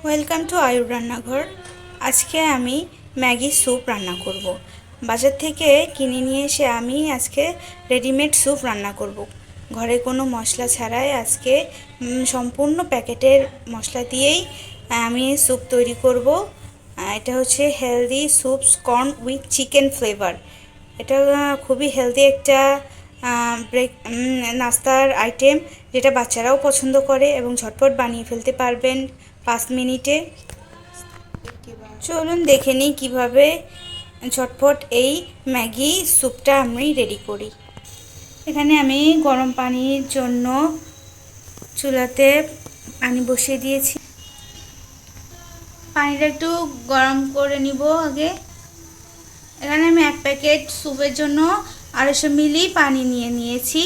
Welcome to আয়ুর রান্নাঘর। আজকে আমি ম্যাগি স্যুপ রান্না করব। বাজার থেকে কিনে নিয়ে এসে আমি আজকে রেডিমেড স্যুপ রান্না করব। ঘরে কোনো মশলা ছাড়াই আজকে সম্পূর্ণ প্যাকেটের মশলা দিয়েই আমি স্যুপ তৈরি করব। এটা হচ্ছে healthy soups corn with chicken flavour. এটা খুবই হেলদি একটা নাস্তার আইটেম, যেটা বাচ্চারাও পছন্দ করে এবং ঝটপট বানিয়ে ফেলতে পারবেন 5 মিনিটে। চলুন দেখে নিই কীভাবে ঝটপট এই ম্যাগি স্যুপটা আমি রেডি করি। এখানে আমি গরম পানির জন্য চুলাতে পানি বসিয়ে দিয়েছি। পানিটা একটু গরম করে নিব আগে। এখানে আমি 1 প্যাকেট স্যুপের জন্য 250 মিলি পানি নিয়েছি।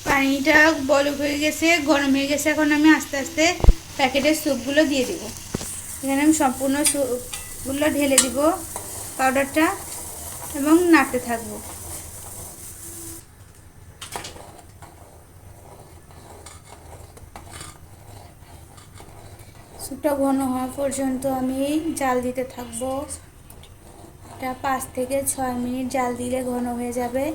পানিটা বলক হয়ে গেছে, গরম হয়ে গেছে। এখন আমি আস্তে আস্তে প্যাকেটের স্যুপগুলো দিয়ে দিব। এখানে আমি সম্পূর্ণ স্যুপগুলো ঢেলে দিব পাউডারটা এবং নাড়তে থাকবো। স্যুপটা ঘন হওয়া পর্যন্ত আমি জাল দিতে থাকবো। এটা 5 থেকে 6 মিনিট জাল দিলে ঘন হয়ে যাবে।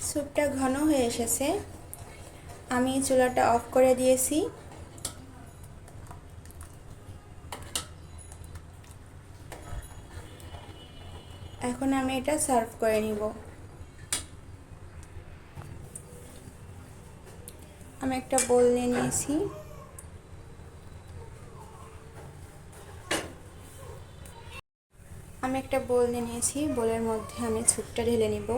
স্যুপটা ঘন হয়ে এসেছে, আমি চুলাটা অফ করে দিয়েছি। এখন আমি এটা সার্ভ করে নিব। আমি একটা বোল নিয়ে নিয়েছি। বোলের মধ্যে আমি স্যুপটা ঢেলে নিব।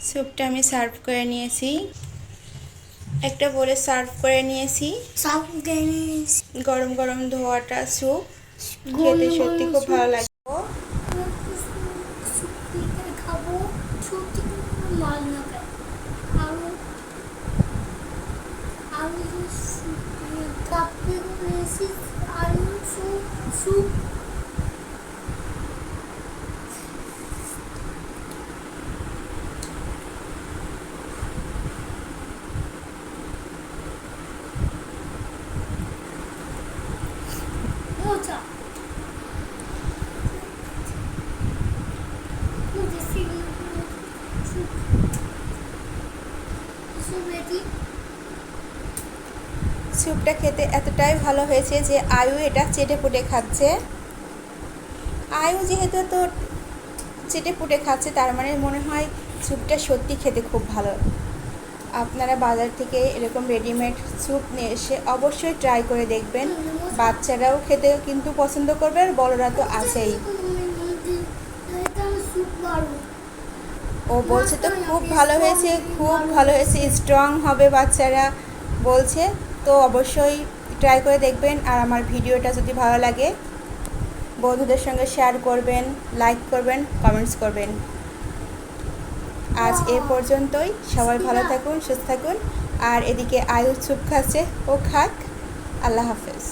স্যুপটা আমি সার্ভ করে নিয়েছি, একটা বোলে সার্ভ করে নিয়েছি। গরম গরম ধোয়াটা স্যুপ খেতে সত্যি খুব ভালো লাগে। স্যুপটা খেতে এতটাই ভালো হয়েছে যে আয়ু এটা চেটে পুটে খাচ্ছে। আয়ু যেহেতু তো চেটে পুটে খাচ্ছে, তার মানে মনে হয় স্যুপটা সত্যি খেতে খুব ভালো। আপনারা বাজার থেকে এরকম রেডিমেড স্যুপ নিয়ে এসে অবশ্যই ট্রাই করে দেখবেন। বাচ্চারাও খেতে কিন্তু পছন্দ করবে, আর বড়রা তো আছেই। ও বলছে তো খুব ভালো হয়েছে, খুব ভালো হয়েছে, স্ট্রং হবে বাচ্চারা বলছে। তো অবশ্যই ট্রাই করে দেখবেন। আর আমার ভিডিওটা যদি ভালো লাগে বন্ধুদের সঙ্গে শেয়ার করবেন, লাইক করবেন, কমেন্টস করবেন। আজ এ পর্যন্তই। সবাই ভালো থাকুন, সুস্থ থাকুন। আর এদিকে আয়ু স্যুপ খাচ্ছে, ও খাক। আল্লাহ হাফেজ।